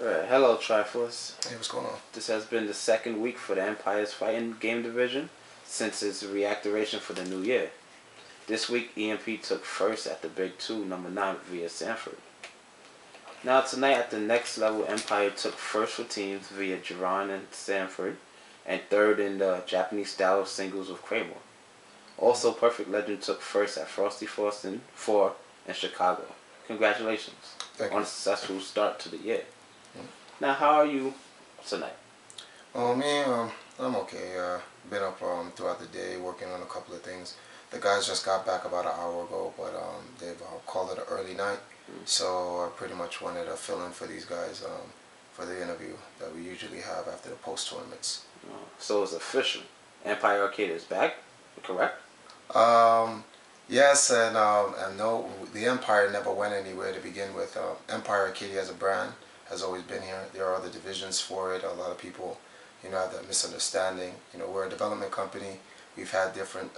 Alright, hello TriForce. Hey, what's going on? This has been the second week for the Empire's fighting game division since its reactivation for the new year. This week, EMP took first at the Big 2, number 9 via Sanford. Now tonight at the next level, Empire took first for teams via Jerron and Sanford, and third in the Japanese style of singles with Kramer. Also, Perfect Legend took first at Frosty Forsten 4 in Chicago. Congratulations on a successful start to the year. Now, how are you tonight? Oh, me, I'm okay. Been up throughout the day working on a couple of things. The guys just got back about an hour ago, but they've called it an early night. So I pretty much wanted to fill in for these guys for the interview that we usually have after the post tournaments. So it's official. Empire Arcadia is back, correct? Yes and no. The Empire never went anywhere to begin with. Empire Arcadia as a brand has always been here. There are other divisions for it. A lot of people, have that misunderstanding. We're a development company. We've had different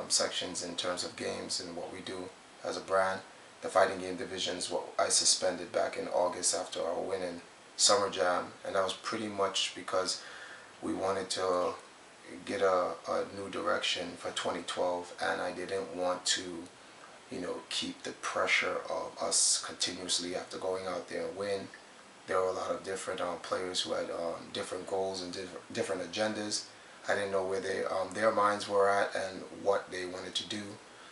sections in terms of games and what we do as a brand. The fighting game division is what I suspended back in August after our win in Summer Jam, and that was pretty much because we wanted to get a new direction for 2012, and I didn't want to keep the pressure of us continuously after going out there and win. There were a lot of different players who had different goals and different agendas. I didn't know where their minds were at and what they wanted to do.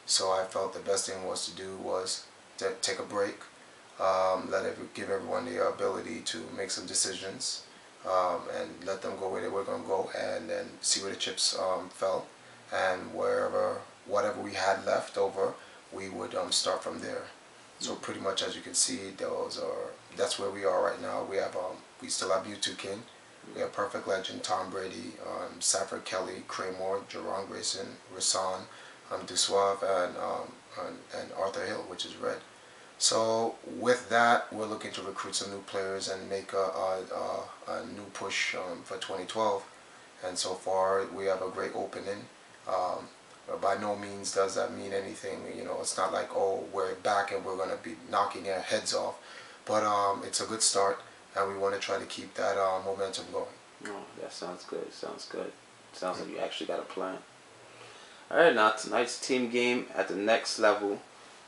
So I felt the best thing was to do was to take a break, give everyone the ability to make some decisions, and let them go where they were going to go, and then see where the chips fell, and whatever we had left over, we would start from there. So pretty much, as you can see, that's where we are right now. We still have U2 King, we have Perfect Legend, Tom Brady, Safford Kelly, Kramer, Jerron Grayson, Rasan, Dussuave, and Arthur Hill, which is red. So with that, we're looking to recruit some new players and make a new push for 2012. And so far, we have a great opening. By no means does that mean anything. It's not like, oh, we're back and we're going to be knocking their heads off. But it's a good start, and we want to try to keep that momentum going. Oh, that sounds good. Sounds good. Sounds like you actually got a plan. Alright, now tonight's team game at the next level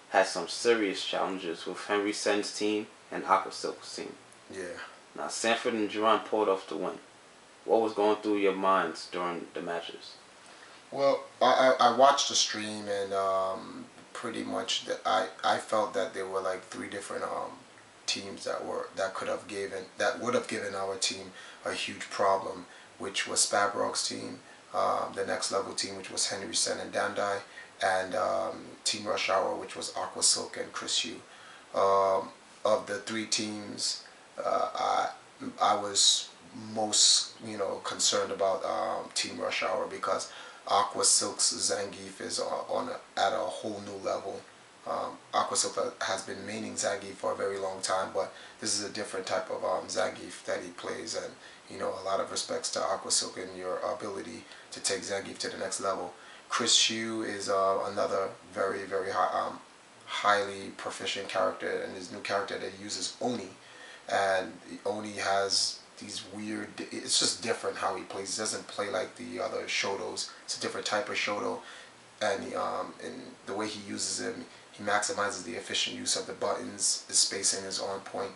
had some serious challenges with Henry Sen's team and Aqua Silk's team. Yeah. Now, Sanford and Jerron pulled off the win. What was going through your minds during the matches? Well, I watched the stream, and pretty much I felt that there were like three different teams that would have given our team a huge problem, which was Spabrog's team, the next level team, which was Henry Sen and Dandai, and Team Rush Hour, which was Aqua Silk and Chris Yu. Of the three teams, I was most concerned about Team Rush Hour, because Aqua Silk's Zangief is at a whole new level. Aqua Silk has been maining Zangief for a very long time, but this is a different type of Zangief that he plays, and a lot of respects to Aqua Silk and your ability to take Zangief to the next level. Chris Yu is another very, very highly proficient character, and his new character that he uses, Oni, and Oni has these weird, it's just different how he plays. He doesn't play like the other Shotos. It's a different type of Shoto, and the way he uses him, he maximizes the efficient use of the buttons. The spacing is on point,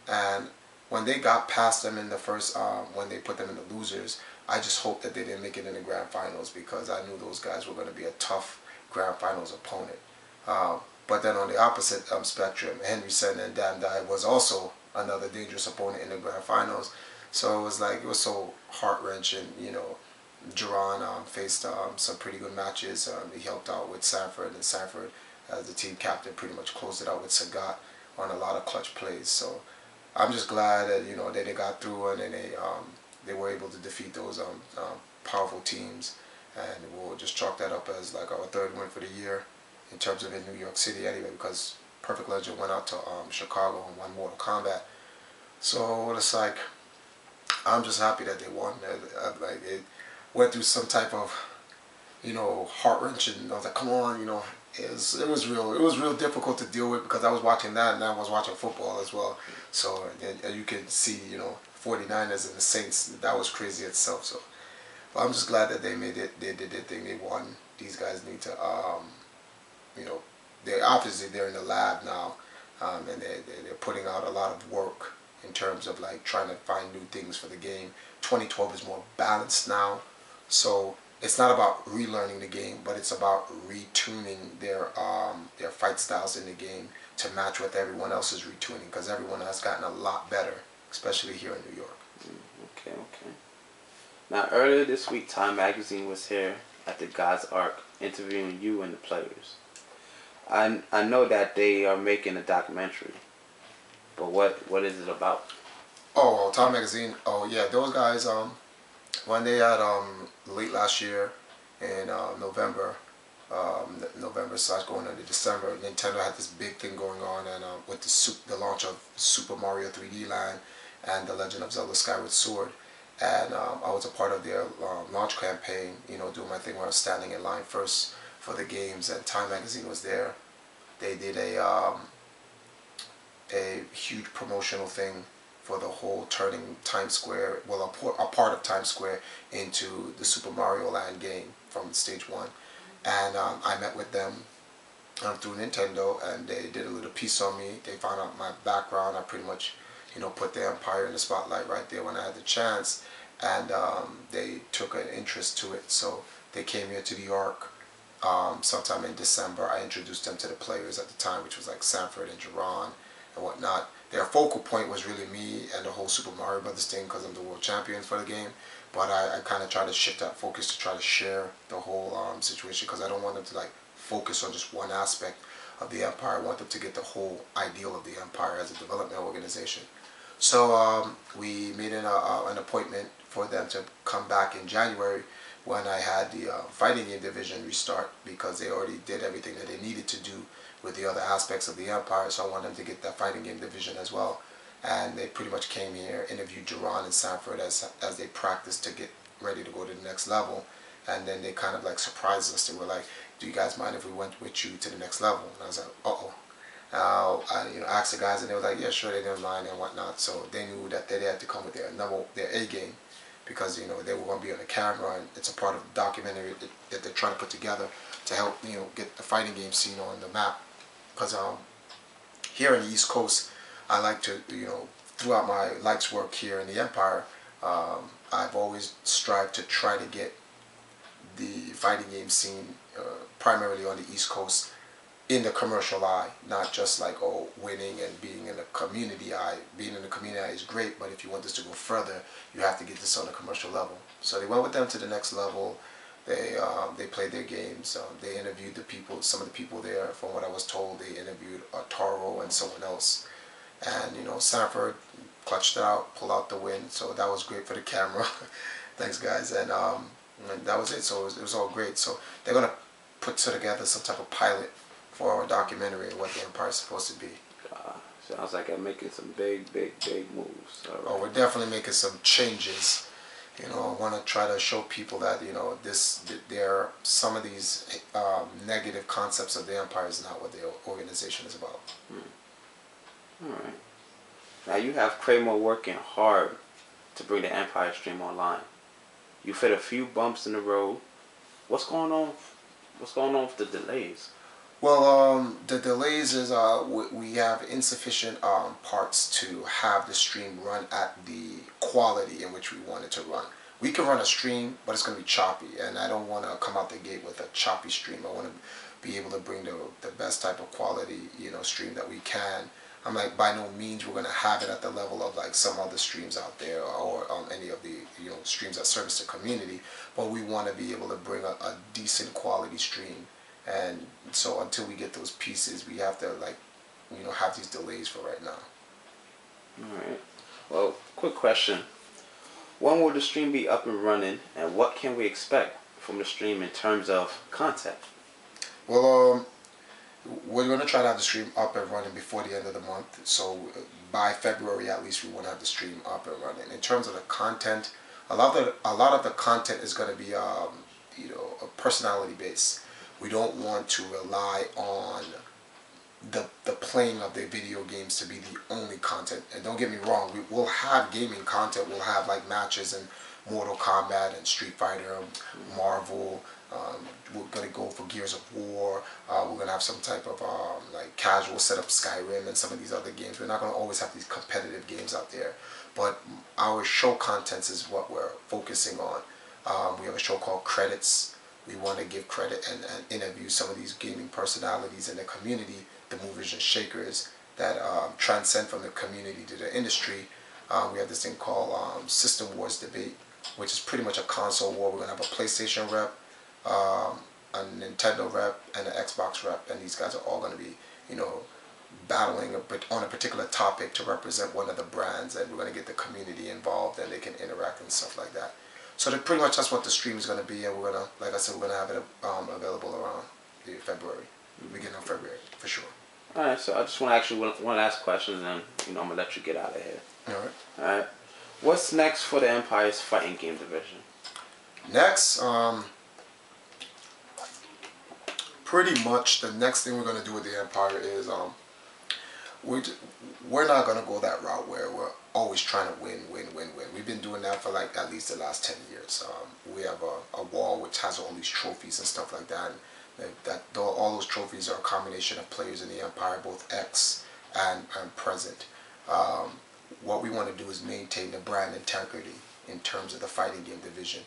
and when they got past them in the first, when they put them in the losers, I just hope that they didn't make it in the grand finals, because I knew those guys were going to be a tough grand finals opponent. But then on the opposite spectrum, Henry Sen and Dandai was also another dangerous opponent in the grand finals. So it was so heart-wrenching. Jerron faced some pretty good matches. He helped out with Sanford, and Sanford, as the team captain, pretty much closed it out with Sagat on a lot of clutch plays. So I'm just glad that that they got through, and then they were able to defeat those powerful teams, and we'll just chalk that up as like our third win for the year in terms of in New York City anyway, because Perfect Legend went out to Chicago and won Mortal Kombat. So it's like, I'm just happy that they won. It went through some type of heart-wrenching. I was like, come on, it was real difficult to deal with because I was watching that and I was watching football as well. So and you can see, 49ers and the Saints, that was crazy itself. So but I'm just glad that they made it. They did their thing. They won. These guys need to, you know, they're in the lab now, and they're putting out a lot of work in terms of like trying to find new things for the game. 2012 is more balanced now, so it's not about relearning the game, but it's about retuning their fight styles in the game to match what everyone else is retuning, because everyone has gotten a lot better, especially here in New York. Okay. Now, earlier this week, Time Magazine was here at the God's Ark interviewing you and the players. I know that they are making a documentary, but what is it about? Oh, Time Magazine. Oh yeah, those guys. When they had late last year in November, November / going into December, Nintendo had this big thing going on, and with the launch of Super Mario 3D Land and The Legend of Zelda Skyward Sword. And I was a part of their launch campaign, doing my thing where I was standing in line first for the games, and Time Magazine was there. They did a huge promotional thing for the whole turning Times Square, well, a part of Times Square into the Super Mario Land game from stage 1. And I met with them through Nintendo, and they did a little piece on me. They found out my background. I pretty much put the Empire in the spotlight right there when I had the chance, and they took an interest to it. So they came here to the Ark sometime in December. I introduced them to the players at the time, which was like Sanford and Jerron and whatnot. Their focal point was really me and the whole Super Mario Brothers thing, because I'm the world champion for the game. But I kind of try to shift that focus to try to share the whole situation, because I don't want them to like focus on just one aspect of the Empire. I want them to get the whole ideal of the Empire as a development organization. So we made an appointment for them to come back in January when I had the fighting game division restart, because they already did everything that they needed to do with the other aspects of the Empire. So I wanted them to get that fighting game division as well. And they pretty much came here, interviewed Jerron and Sanford as they practiced to get ready to go to the next level. And then they kind of like surprised us. They were like, "Do you guys mind if we went with you to the next level?" And I was like, "Uh-oh." I asked the guys, and they were like, "Yeah, sure," they didn't mind and whatnot. So they knew that they had to come with their A game, because they were going to be on the camera, and it's a part of the documentary that they're trying to put together to help get the fighting game scene on the map. Because here in the East Coast, I like to throughout my life's work here in the Empire, I've always strived to try to get the fighting game scene primarily on the East Coast in the commercial eye, not just like winning and being in the community eye. Being in the community eye is great, but if you want this to go further, you have to get this on a commercial level. So they went with them to the next level. They played their games. They interviewed some of the people there. From what I was told, they interviewed Taro and someone else. And Sanford clutched it out, pulled out the win. So that was great for the camera. Thanks, guys. And that was it. So it was all great. So they're gonna put together some type of pilot for our documentary and what the Empire is supposed to be. Sounds like I'm making some big moves. All right. Oh, we're definitely making some changes. I want to try to show people that some of these negative concepts of the Empire is not what the organization is about. All right. Now you have Kramer working hard to bring the Empire stream online. You've hit a few bumps in the road. What's going on? What's going on with the delays? Well, the delays is we have insufficient parts to have the stream run at the quality in which we want it to run. We can run a stream, but it's going to be choppy, and I don't want to come out the gate with a choppy stream. I want to be able to bring the best type of quality stream that we can. I'm like, by no means we're going to have it at the level of like some other streams out there, or any of the streams that service the community, but we want to be able to bring a decent quality stream. And so until we get those pieces, we have to have these delays for right now. Alright. Well, quick question. When will the stream be up and running, and what can we expect from the stream in terms of content? Well, we're going to try to have the stream up and running before the end of the month. So by February at least, we want to have the stream up and running. In terms of the content, a lot of the content is going to be personality based. We don't want to rely on the playing of the video games to be the only content. And don't get me wrong, we will have gaming content. We'll have like matches in Mortal Kombat and Street Fighter, Marvel. We're gonna go for Gears of War. We're gonna have some type of like casual setup Skyrim and some of these other games. We're not gonna always have these competitive games out there, but our show contents is what we're focusing on. We have a show called Credits. We want to give credit and interview some of these gaming personalities in the community, the movers and shakers that transcend from the community to the industry. We have this thing called System Wars Debate, which is pretty much a console war. We're going to have a PlayStation rep, a Nintendo rep, and an Xbox rep, and these guys are all going to be, battling on a particular topic to represent one of the brands, and we're going to get the community involved and they can interact and stuff like that. So pretty much that's what the stream is going to be, and we're going to, like I said, we're going to have it available around February, beginning of February, for sure. Alright, so I just want to ask you one last question, and then, I'm going to let you get out of here. Alright. What's next for the Empire's fighting game division? Next, pretty much the next thing we're going to do with the Empire is we're not going to go that route where we're always trying to win. We've been doing that for like at least the last 10 years. We have a wall which has all these trophies and stuff like that. And all those trophies are a combination of players in the Empire, both ex and present. What we want to do is maintain the brand integrity in terms of the fighting game division.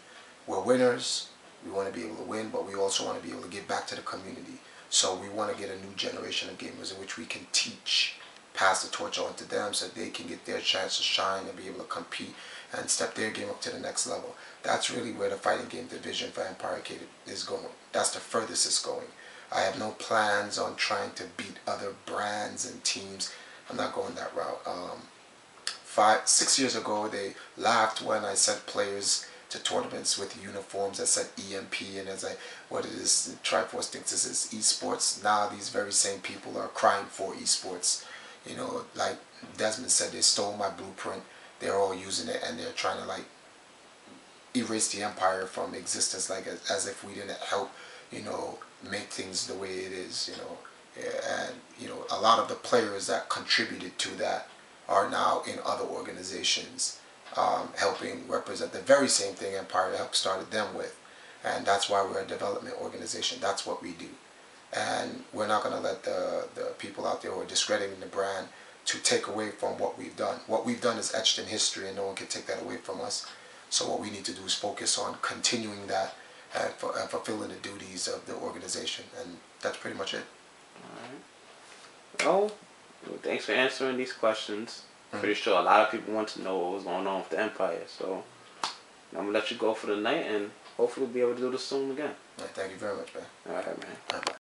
We're winners. We want to be able to win, but we also want to be able to give back to the community. So we want to get a new generation of gamers in which we can teach, pass the torch on to them so they can get their chance to shine and be able to compete and step their game up to the next level. That's really where the fighting game division for Empire Arcadia is going. That's the furthest it's going. I have no plans on trying to beat other brands and teams. I'm not going that route. 6 years ago, they laughed when I sent players to tournaments with uniforms that said EMP, and as what it is, TriForce thinks this is esports. Now these very same people are crying for esports. Like Desmond said, they stole my blueprint. They're all using it, and they're trying to like erase the Empire from existence, like as if we didn't help, make things the way it is, and a lot of the players that contributed to that are now in other organizations, helping represent the very same thing Empire helped started them with, and that's why we're a development organization. That's what we do. And we're not going to let the people out there who are discrediting the brand to take away from what we've done. What we've done is etched in history, and no one can take that away from us. So what we need to do is focus on continuing that and fulfilling the duties of the organization. And that's pretty much it. Alright. Well, thanks for answering these questions. Pretty sure a lot of people want to know what was going on with the Empire. So I'm going to let you go for the night, and hopefully we'll be able to do this soon again. Thank you very much, man. Alright, man. Bye-bye.